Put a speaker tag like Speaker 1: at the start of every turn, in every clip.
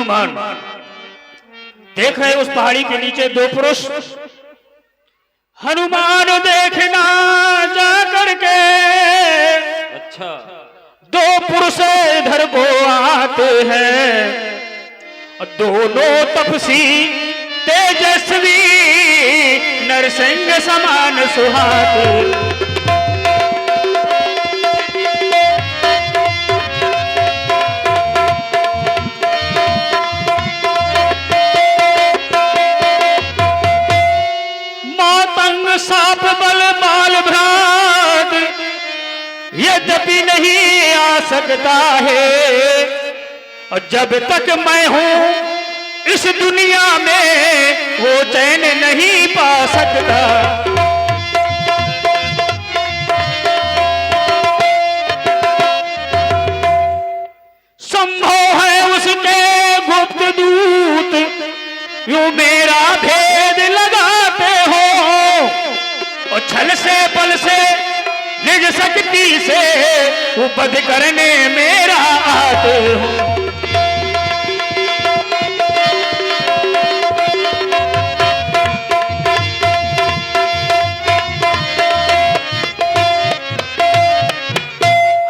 Speaker 1: हनुमान देख रहे उस पहाड़ी के नीचे दो पुरुष। हनुमान देखना जा करके
Speaker 2: अच्छा
Speaker 1: दो पुरुष इधर को आते हैं, दोनों तपसी तेजस्वी नरसिंह समान सुहाते। साप बल बाल भ्रात यद्यपि नहीं आ सकता है, और जब तक मैं हूं इस दुनिया में वो चैन नहीं पा सकता। संभव है उसके गुप्त दूत यूं मेरा भेद लगाते हो, और छल से पल से निज शक्ति से उपद करने मेरा आते हो।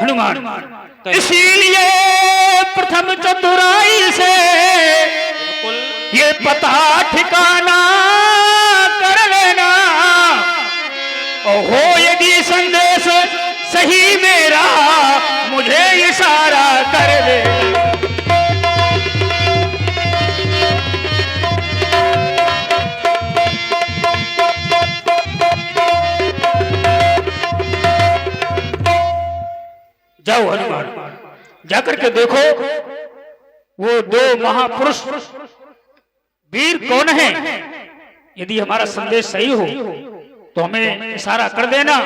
Speaker 1: हनुमान इसीलिए प्रथम चतुराई से ये पता ठिकाना कर लेना, और हो यदि संदेश सही मेरा मुझे इशारा कर दे। जाओ हनुमान, जाकर के देखो वो दो महापुरुष वीर कौन है। यदि हमारा संदेश सही हो तो हमें इशारा कर देना,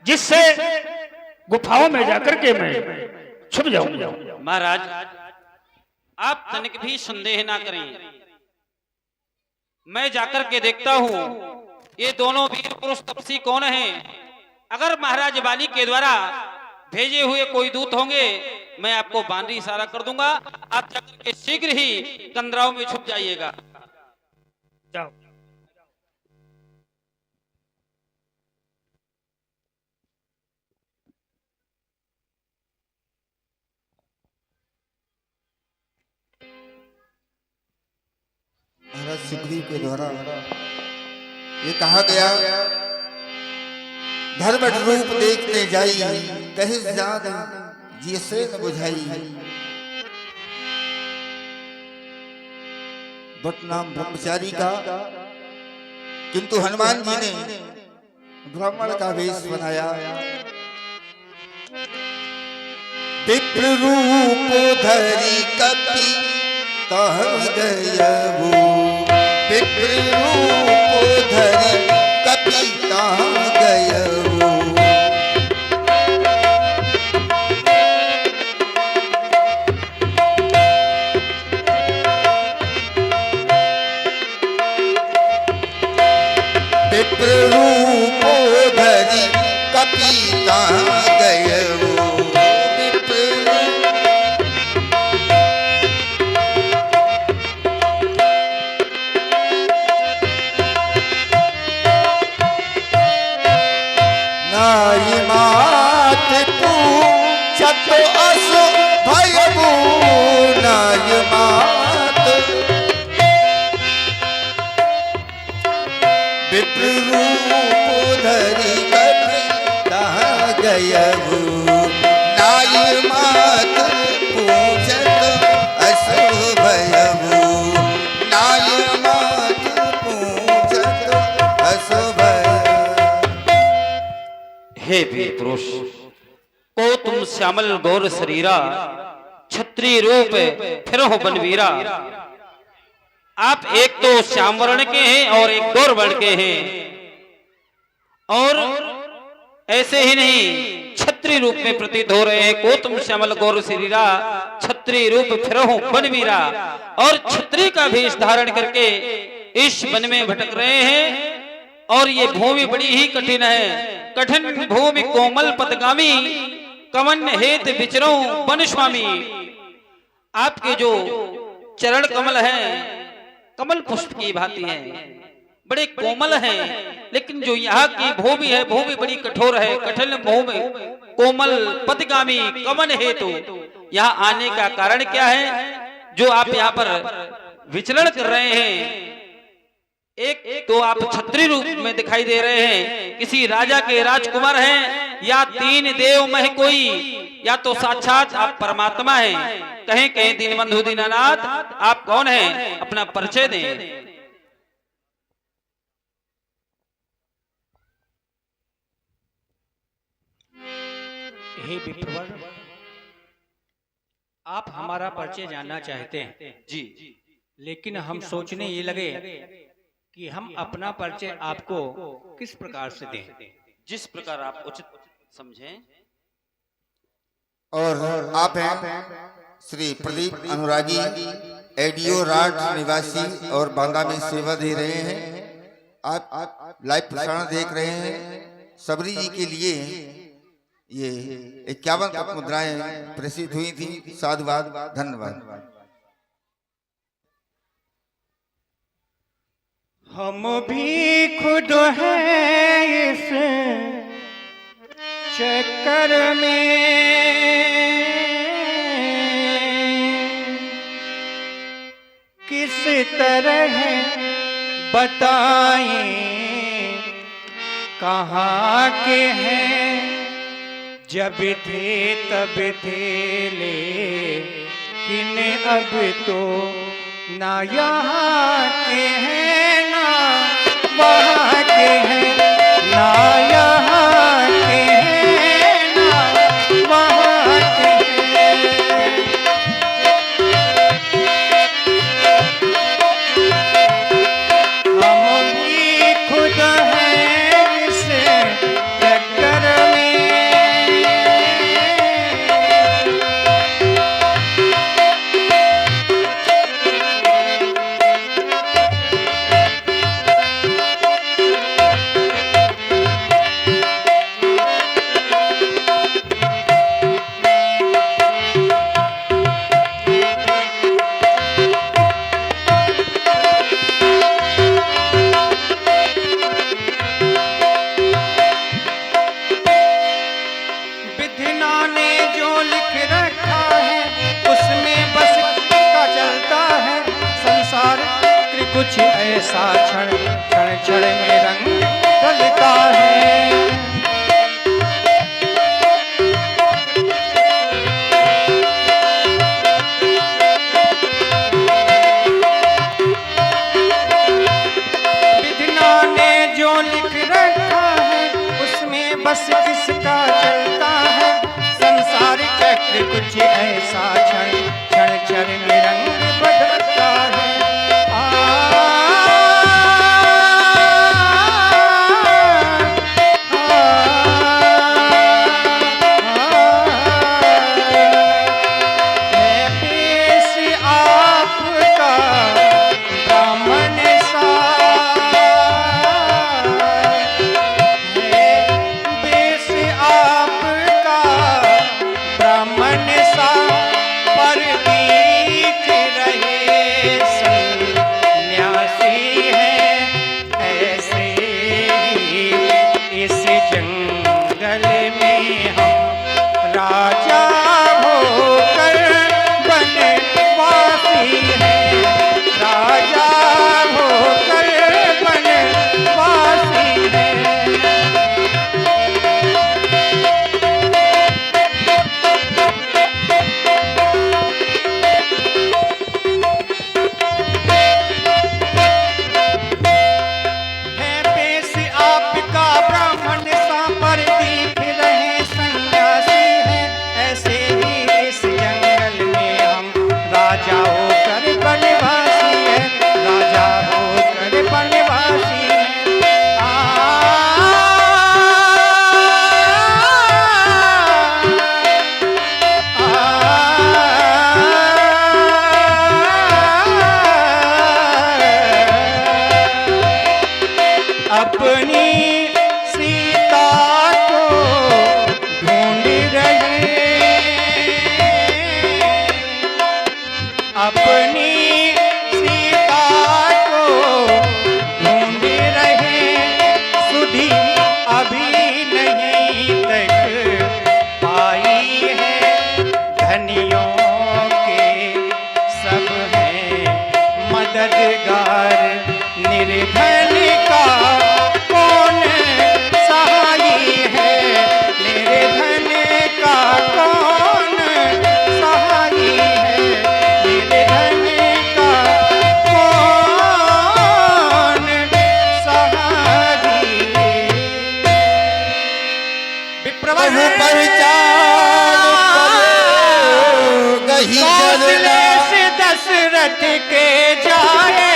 Speaker 1: जिससे गुफाओं में जाकर के मैं छुप जाऊंगा।
Speaker 2: महाराज आप तनिक भी संदेह ना करें, मैं जाकर के देखता हूं ये दोनों वीर पुरुष तपसी कौन हैं। अगर महाराज वाली के द्वारा भेजे हुए कोई दूत होंगे मैं आपको बानरी इशारा कर दूंगा, आप जाकर के शीघ्र ही कंदराओं में छुप जाइएगा।
Speaker 1: जाओ।
Speaker 3: महाराज सुग्रीव के द्वारा ये कहा गया, धर्म रूप देखने जाई कहे जान जिसे न बुझाई। भट्ट नाम ब्रह्मचारी का, किंतु हनुमान जी ने ब्राह्मण का वेश बनाया। विप्र रूप धरी कपि तह गयबु, विप्र रूप धरी कपि तह गयबु। विप्र रूप धरी कपि तह गयबु। नाई मात पूछत असु भयबु, नाई मात विप्र रूप धरि कपि तह गयबु। नाई मात पूछत असु भयबु, नाई मात पूछत असु भयबु।
Speaker 2: हे वीर पुरुष को तुम श्यामल गौर शरीरा, क्षत्रिय रूप फिर हो बनवीरा। आप एक तो श्याम वर्ण के हैं और एक गौर वर्ण के हैं, और ऐसे ही नहीं क्षत्रिय रूप में प्रतीत हो रहे हैं। को तुम श्यामल गौर शरीरा, क्षत्रिय रूप फिर हो बनवीरा, और क्षत्रिय का भेष धारण करके इस वन में भटक रहे हैं। और ये भूमि बड़ी ही कठिन है, कठिन भूमि कोमल पदगामी, कवन हेत विचरो वन स्वामी। आपके जो चरण कमल हैं कमल पुष्प की भांति हैं, बड़े कोमल हैं, लेकिन जो यहाँ की भूमि है भूमि बड़ी कठोर है, कठिन भूमि कोमल पतिगामी कमन हेतु यहाँ आने का कारण क्या है? जो आप यहाँ पर विचरण कर रहे हैं, एक तो आप छत्री रूप में दिखाई दे रहे हैं, किसी राजा के राजकुमार हैं, या तीन देव में कोई, या तो साक्षात आप परमात्मा हैं। कहें कहें दीनबंधु दीनानाथ आप कौन हैं? अपना परिचय दें।
Speaker 4: हे विप्रवर, आप हमारा परिचय जानना चाहते हैं
Speaker 2: जी,
Speaker 4: लेकिन हम सोचने ये लगे कि हम अपना परिचय आपको किस प्रकार से दें।
Speaker 2: जिस प्रकार आप उचित समझें।
Speaker 3: और आप हैं श्री प्रदीप अनुरागी, एडीओ राठ निवासी और बांदा में सेवा दे रहे हैं। आप लाइव प्रसारण देख रहे हैं। सबरी जी के लिए ये 51 मुद्राएं प्रेषित हुई थी। साधुवाद, धन्यवाद।
Speaker 4: हम भी खुद हैं इस चक्कर में, किस तरह बताएं कहाँ के हैं। जब थे तब थे लेकिन अब तो ना यहाँ के हैं ना वहाँ के हैं, ना यहाँ के हैं ना वहाँ के हैं। हम भी खुद हैं इस चक्कर में, कुछ ऐसा क्षण क्षण क्षण में रंग ढलता है। विधना ने जो लिख रखा है उसमें बस किसका चलता है। संसार चक्र कुछ ऐसा क्षण क्षण क्षण में रंग बदलता है। अपनी सीता को ढूंढ रहे, सुधी अभी नहीं तक पाई है। धनियों के सब हैं मददगार, निर्धन का कौन सहाई है, निर्धन का कौन सहाई है, निर्धन का कौन सहाई है। विप्रवर कौशले से दशरथ के जाए,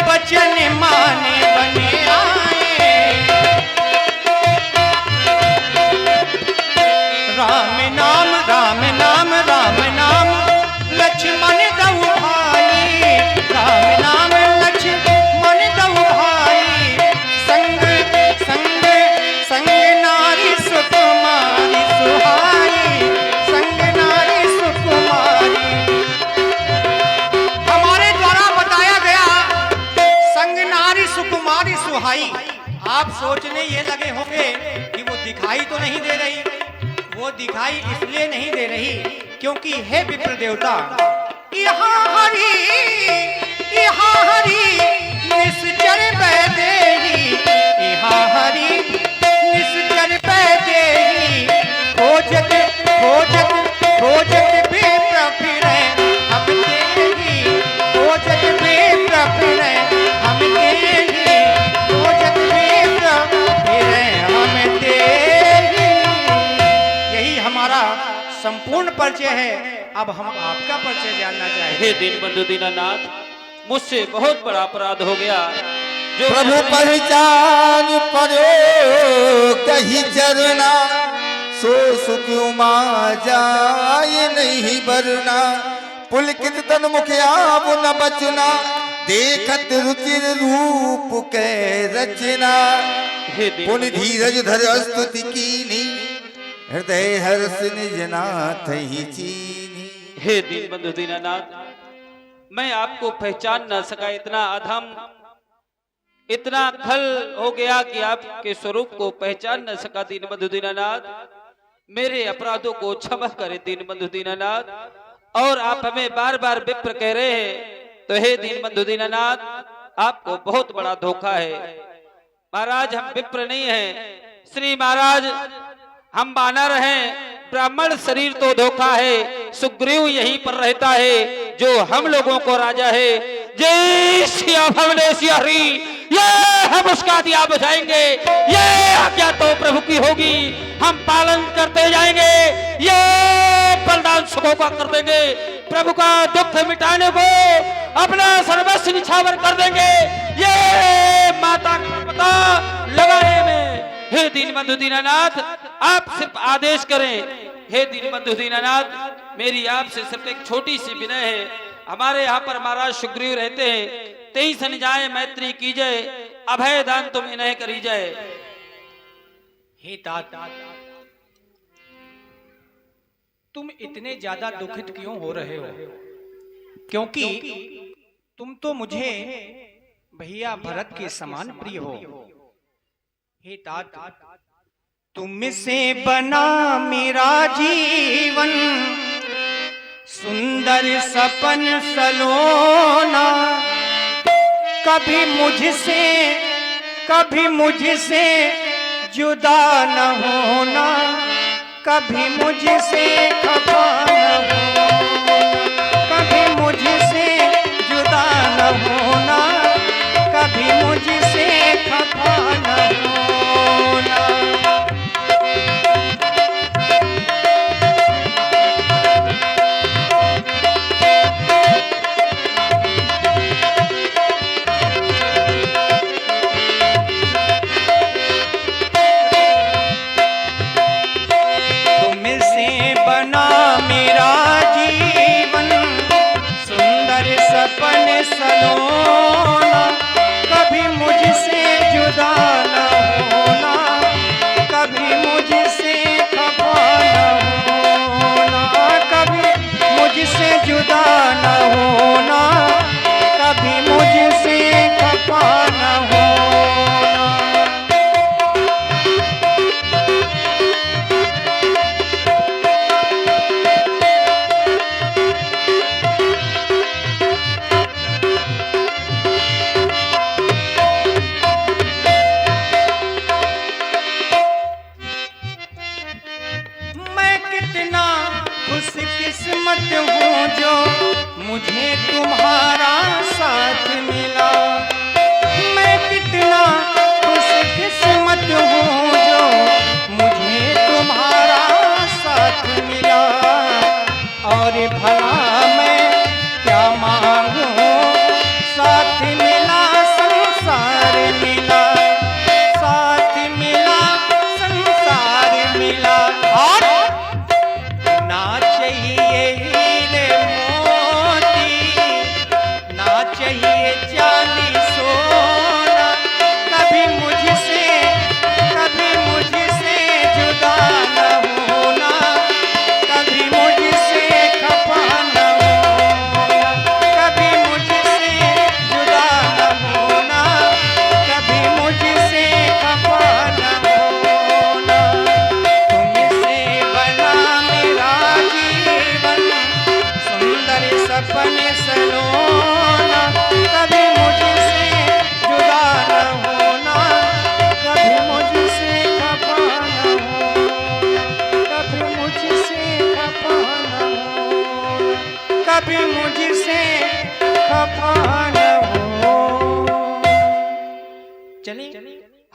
Speaker 4: वचन माने बने आए। राम नाम राम नाम राम नाम लक्ष्मण दऊ भाई, राम नाम लक्ष्मण दऊ भाई। संग संग संग नारी सुकुमारी सुहाई, संग नारी सुकुमारी। हमारे द्वारा बताया गया संग नारी सुकुमारी सुहाई। आप सोचने ये लगे होंगे कि वो दिखाई तो नहीं दे रही। वो दिखाई इसलिए नहीं दे रही क्योंकि हे विप्र देवता, यहाँ हरि निश्चर पैदेही, यहाँ हरि निश्चर पैदेही। खोजत खोजत खोजत विप्र फिरे अब तेही, खोजत विप्र फिरे हम तेही, खोजत विप्र फिरे हम तेही। यही हमारा संपूर्ण परिचय है। अब हम आपका परिचय जानना चाहेंगे।
Speaker 2: हे दीनबंधु दीनानाथ, मुझसे बहुत बड़ा अपराध हो गया। जो
Speaker 3: प्रभु पहचान परो कही चरना, सो सुख उमा जाय नहीं बरना। पुलकित तन मुखियाब न बचना, देखत रुचिर रूप के रचना।
Speaker 2: हे दीन
Speaker 3: पुन धीरज धर स्तुति कीनी, हृदय हर्ष निज नाथ ही चीनी।
Speaker 2: हे दीनबंधु दीनानाथ, मैं आपको पहचान न सका। इतना अधम, इतना खल हो गया कि आपके स्वरूप को पहचान न सका। दीनबंधु दीनानाथ, मेरे अपराधों को क्षमा करे दीनबंधु दीनानाथ। और आप हमें बार बार विप्र कह रहे हैं, तो हे दीनबंधु दीनानाथ, आपको बहुत बड़ा धोखा है। महाराज, हम विप्र नहीं हैं। श्री महाराज, हम वानर हैं। ब्राह्मण शरीर तो धोखा है। सुग्रीव यहीं पर रहता है जो हम लोगों को राजा है। जय सिया भवने सिया हरि, ये हम उसका दिया बजाएंगे। ये आज्ञा तो प्रभु की होगी, हम पालन करते जाएंगे। ये बलिदान सुखों का कर देंगे। प्रभु का दुख मिटाने को अपना सर्वस्व निछावर कर देंगे। ये माता का पता लगाने में। हे दीनबंधु दीनानाथ, आप सिर्फ आदेश करें। हे दीनबंधु दीनानाथ, मेरी आपसे सिर्फ एक छोटी सी विनय है। हमारे यहाँ पर महाराज सुग्रीव रहते हैं। तेई सन जाए मैत्री की जाए, अभय दान तुम इन्हें करी जाए।
Speaker 4: हे तात, तुम इतने ज्यादा दुखित क्यों हो रहे हो? क्योंकि तुम तो मुझे भैया भरत के समान प्रिय हो। हे तात, तुमसे बना मेरा जीवन, सुंदर सपन सलोना। कभी मुझसे जुदा न होना, कभी मुझसे खफा न होना, कभी मुझसे जुदा न होना, कभी मुझसे खफा न होना। सलोना, कभी मुझसे जुदा न हो।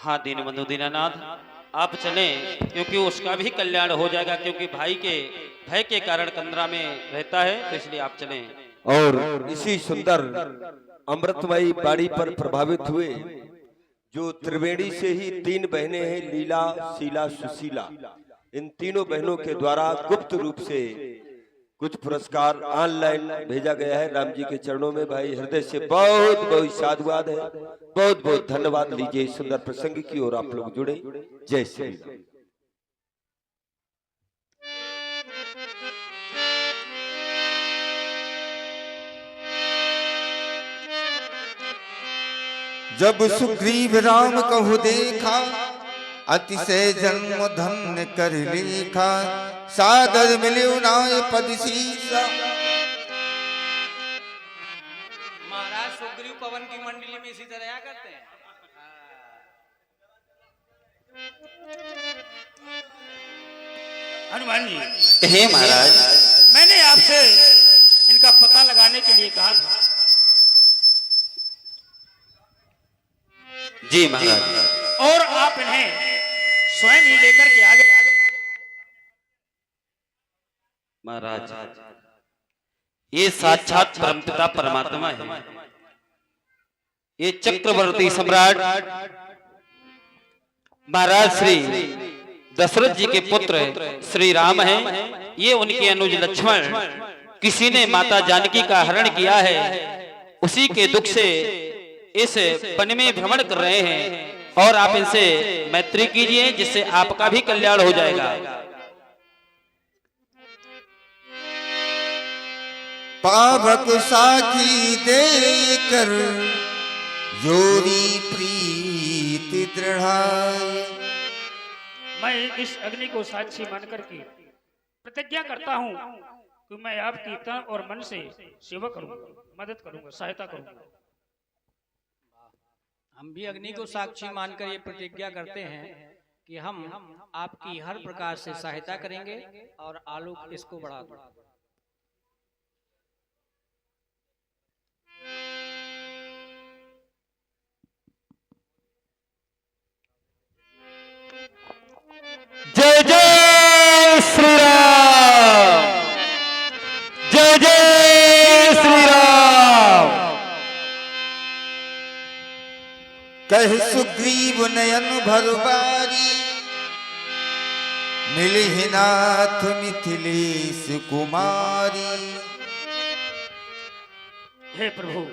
Speaker 2: हाँ दीनबंधु दीनानाथ, आप चलें, क्योंकि उसका भी कल्याण हो जाएगा, क्योंकि भाई के भय के कारण कंदरा में रहता है, तो इसलिए आप चलें।
Speaker 5: और इसी सुंदर अमृतमयी बाड़ी पर प्रभावित हुए जो त्रिवेणी से ही 3 बहनें हैं, लीला, शीला, सुशीला, इन तीनों बहनों के द्वारा गुप्त रूप से कुछ पुरस्कार ऑनलाइन भेजा गया है राम जी के चरणों में। भाई हृदय से बहुत बहुत साधुवाद है, बहुत बहुत धन्यवाद। लीजिए इस सुंदर प्रसंग की ओर आप लोग जुड़े। जय श्री राम।
Speaker 3: जब सुग्रीव राम कहु देखा, अतिशय जन्म धन्य कर लेखा, सादर मिल्यो नाय पद सीसा।
Speaker 4: महाराज सुग्रीव पवन की मंडली में इसी तरह या करते हैं।
Speaker 1: हनुमान जी,
Speaker 2: हे महाराज,
Speaker 1: मैंने आपसे इनका पता लगाने के लिए कहा था।
Speaker 2: जी महाराज।
Speaker 1: और आप इन्हें स्वयं ही लेकर के आगे।
Speaker 2: महाराज, ये साक्षात परमपिता परमात्मा है, ये चक्रवर्ती सम्राट महाराज श्री दशरथ जी के पुत्र श्री राम हैं। ये उनके अनुज लक्ष्मण, किसी ने माता जानकी का हरण किया है, उसी के दुख से इस वन में भ्रमण कर रहे हैं, और आप इनसे मैत्री कीजिए, जिससे आपका भी कल्याण हो जाएगा।
Speaker 3: पावक साखी देकर जोरी प्रीति दृढ़ाई।
Speaker 1: मैं इस अग्नि को साक्षी मानकर के प्रतिज्ञा करता हूँ कि मैं आपकी तन और मन से सेवा करूंगा, मदद करूंगा, सहायता करूंगा।
Speaker 4: हम भी अग्नि को साक्षी मानकर ये प्रतिज्ञा करते हैं कि हम आपकी हर प्रकार से सहायता करेंगे और आलोक इसको बढ़ा दो।
Speaker 2: जय जय श्री राम, जय जय श्री राम।
Speaker 3: कह सुग्रीव नयन भरबारी, मिलहि नाथ मिथिलेश कुमारी।
Speaker 1: हे प्रभु,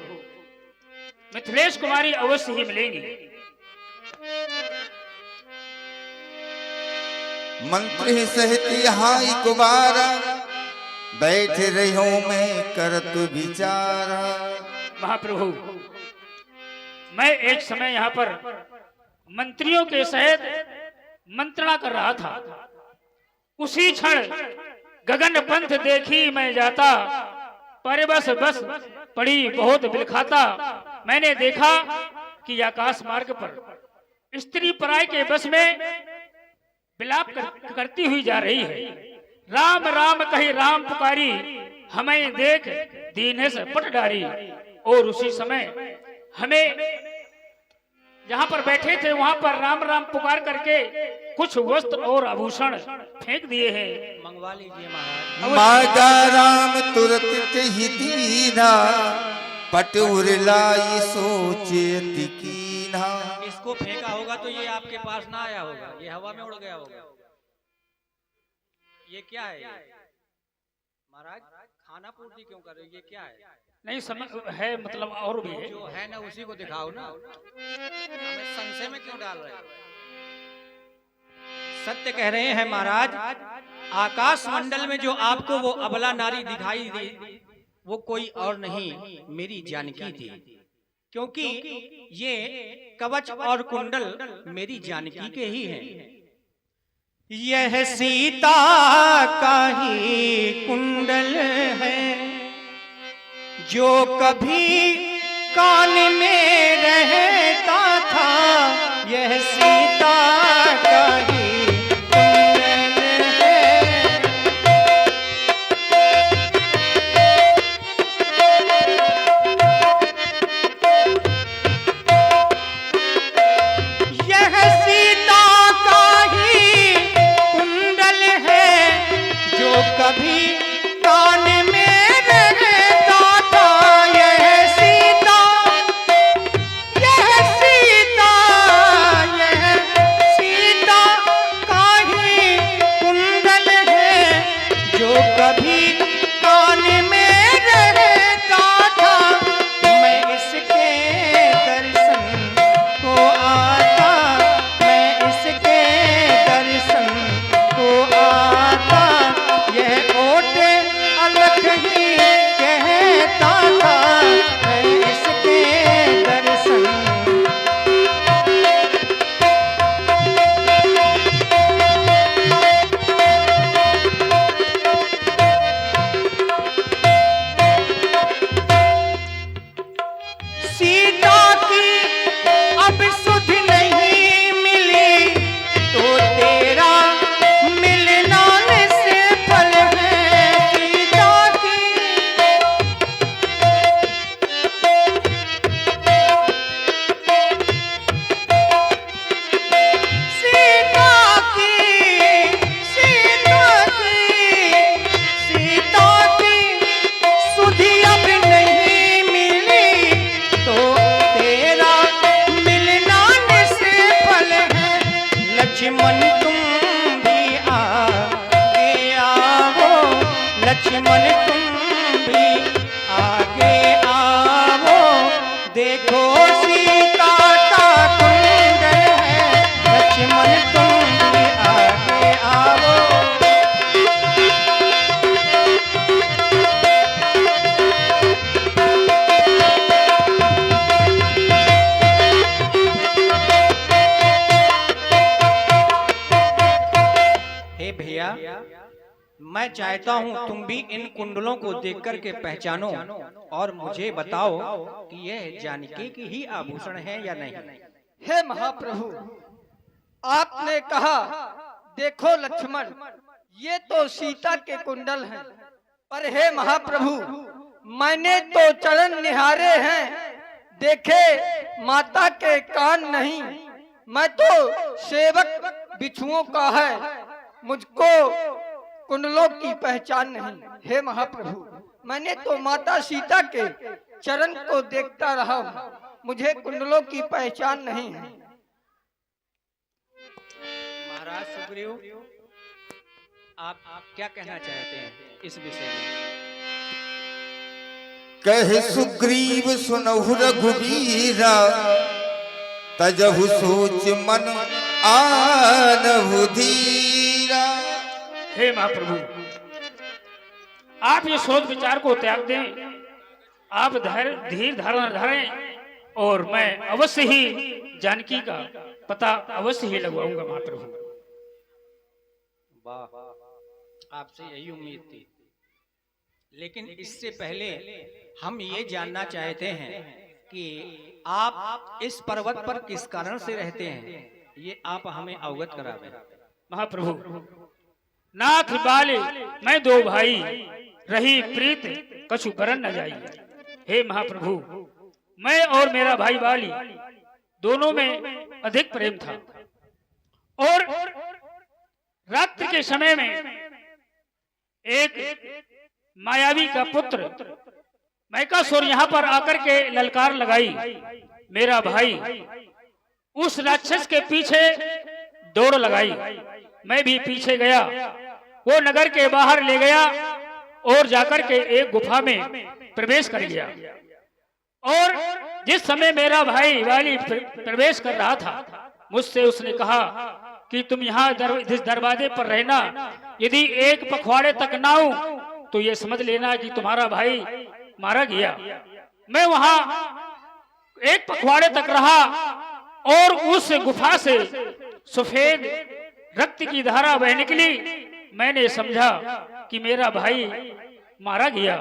Speaker 1: मिथिलेश कुमारी अवश्य ही मिलेंगी।
Speaker 3: मंत्री सहित यहाँ कुबारा, बैठ रहो मैं करत विचारा।
Speaker 1: महाप्रभु, मैं एक समय यहाँ पर मंत्रियों के सहित मंत्रणा कर रहा था। उसी क्षण गगन पंथ देखी मैं जाता, पर बस पड़ी बहुत बिलखाता। मैंने देखा कि आकाश मार्ग पर स्त्री पराय के बस में विलाप करती हुई जा रही है। राम राम कही राम पुकारी, हमें देख दीने से पट डारी। और उसी समय हमें जहां पर बैठे थे वहां पर राम राम पुकार करके कुछ वस्त्र और आभूषण फेंक दिए हैं।
Speaker 4: मंगवा लीजिए महाराज।
Speaker 3: मागा राम तुरत ही दीना, पट उरलाई सोचे कीना।
Speaker 4: इसको फेंका होगा तो ये आपके पास ना आया होगा, ये हवा में उड़ गया होगा। ये क्या है महाराज? खाना पूर्ति क्यों कर रहे हो? ये क्या है?
Speaker 1: नहीं समझ है, मतलब और भी है।
Speaker 4: जो है ना उसी को दिखाओ ना, हमें संशय में क्यों डाल रहे हो? सत्य कह रहे हैं महाराज। आकाश मंडल में जो आपको वो अबला नारी दिखाई दी, वो कोई और नहीं मेरी जानकी थी, क्योंकि ये कवच और कुंडल मेरी जानकी के ही हैं। यह सीता का ही कुंडल है, जो कभी कान में रहता था। यह सीता का ही कुंडल है। यह मैं चाहता हूँ तुम भी इन कुंडलों को देख करके पहचानो और मुझे बताओ कि यह जानकी की ही आभूषण है या नहीं।
Speaker 6: हे महाप्रभु, आपने कहा देखो लक्ष्मण, ये तो सीता के कुंडल हैं, पर हे महाप्रभु मैंने तो चरण निहारे हैं, देखे माता के कान नहीं। मैं तो सेवक बिच्छुओं का है, मुझको कुंडलों की पहचान नहीं। हे महाप्रभु, मैंने तो माता सीता के चरण को देखता रहा हूँ, मुझे कुंडलों की पहचान नहीं है।
Speaker 4: महाराज सुग्रीव, आप क्या कहना चाहते हैं इस विषय में?
Speaker 3: कहे सुग्रीव सुनहु रघुबीरा, तजहु सोच मन आनहु धीरा।
Speaker 1: हे महाप्रभु, आप ये सोच विचार को त्याग दें, आप धीर धारण धरें और मैं अवश्य ही जानकी का पता अवश्य ही लगवाऊंगा महाप्रभु।
Speaker 4: वाह, आपसे यही उम्मीद थी। लेकिन इससे पहले हम ये जानना चाहते हैं कि आप इस पर्वत पर किस कारण से रहते हैं, ये आप हमें अवगत करावें।
Speaker 1: महाप्रभु, नाथ बाले मैं दो भाई, रही प्रीत कछु बरन न जाई। हे महाप्रभु, मैं और मेरा भाई बाली दोनों में अधिक प्रेम था, और रात्रि के समय में एक मायावी का पुत्र मैकासुर यहाँ पर आकर के ललकार लगाई। मेरा भाई उस राक्षस के पीछे दौड़ लगाई, मैं भी पीछे गया, वो नगर के बाहर ले गया और जाकर के एक गुफा में प्रवेश कर गया। और जिस समय मेरा भाई वाली प्रवेश कर रहा था, मुझसे उसने कहा कि तुम यहाँ इस दरवाजे पर रहना, यदि एक पखवाड़े तक ना आऊं तो ये समझ लेना कि तुम्हारा भाई मारा गया। मैं वहां एक पखवाड़े तक रहा और उस गुफा से सफेद रक्त की धारा बह निकली। मैंने समझा कि मेरा भाई मारा गया।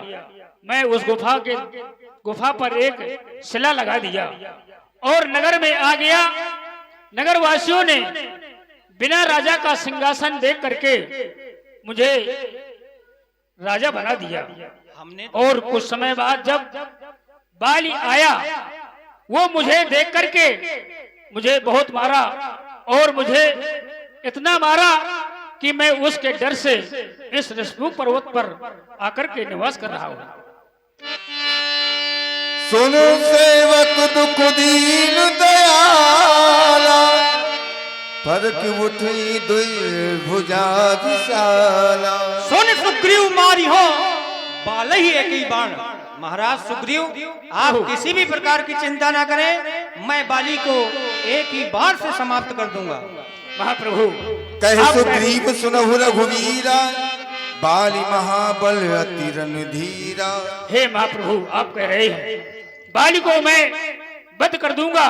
Speaker 1: मैं उस गुफा पर एक शिला लगा दिया और नगर में आ गया। नगर वासियों ने बिना राजा का सिंहासन देख करके मुझे राजा बना दिया। और कुछ समय बाद जब बाली आया, वो मुझे देख करके मुझे बहुत मारा और मुझे इतना मारा कि मैं उसके डर से इस ऋषभूप पर्वत पर आकर के निवास कर रहा हूँ।
Speaker 3: सुनो सेवक दुख दीन दयाला, पर की उठी दुर्भुजा विशाला।
Speaker 4: सुन सुग्रीव मारी हो बाल ही एक ही बाण। महाराज सुग्रीव, आप किसी भी प्रकार की चिंता ना करें, मैं बाली को एक ही बार से समाप्त कर दूंगा।
Speaker 1: महाप्रभु,
Speaker 3: कहे सुग्रीव सुनहु रघुवीरा, बाली महाबल अति रणधीरा।
Speaker 1: हे महाप्रभु, आप कह रहे हैं बाली को मैं वध कर दूंगा,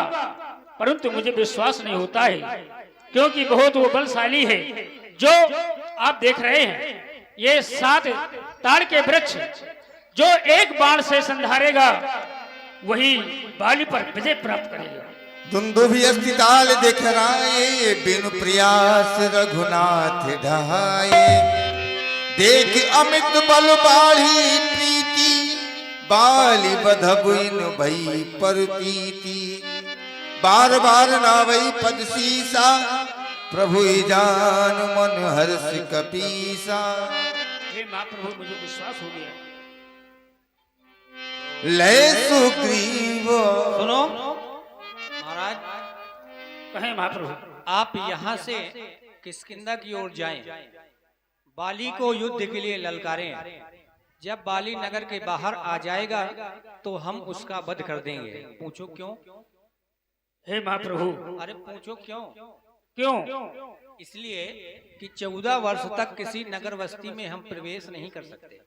Speaker 1: परंतु मुझे विश्वास नहीं होता है, क्योंकि बहुत वो बलशाली है। जो आप देख रहे हैं ये 7 ताड़ के वृक्ष, जो एक बाण से संधारेगा वही बाली पर विजय प्राप्त करेगा।
Speaker 3: दुंदुभि अस्थिताल दिखराए, बिनु प्रयास रघुनाथ ढहाए। देख अमित बल बाढ़ी प्रीति, बाली बधबु इन भई परतीति। बार बार नावई पद सीसा, प्रभु जान मन हर्ष कपीसा।
Speaker 1: हे महाप्रभु, मुझे विश्वास हो गया।
Speaker 3: ले सुग्रीव,
Speaker 4: सुनो महाराज,
Speaker 1: कहें महाप्रभु।
Speaker 4: आप यहाँ से किष्किंधा की ओर जाएं, बाली को युद्ध के लिए ललकारें। जब बाली नगर के बाहर आ जाएगा तो हम उसका वध कर देंगे। पूछो क्यों?
Speaker 1: हे महाप्रभु,
Speaker 4: अरे पूछो क्यों?
Speaker 1: क्यों?
Speaker 4: इसलिए कि 14 वर्ष तक किसी नगर बस्ती में हम प्रवेश नहीं कर सकते।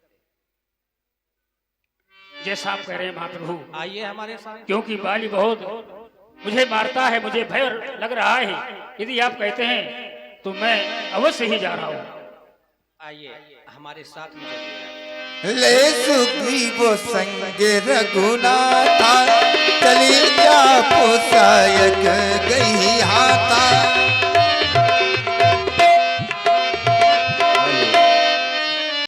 Speaker 1: जैसा आप कह रहे हैं महाप्रभु,
Speaker 4: आइए हमारे साथ।
Speaker 1: क्योंकि बाली बहुत मुझे मारता है, मुझे भय लग रहा है। यदि आप कहते हैं तो मैं अवश्य ही जा रहा हूँ।
Speaker 2: आइए हमारे साथ में चलिए।
Speaker 3: ले सुग्रीव संग रघुनाथा चली जा पोसायक गैया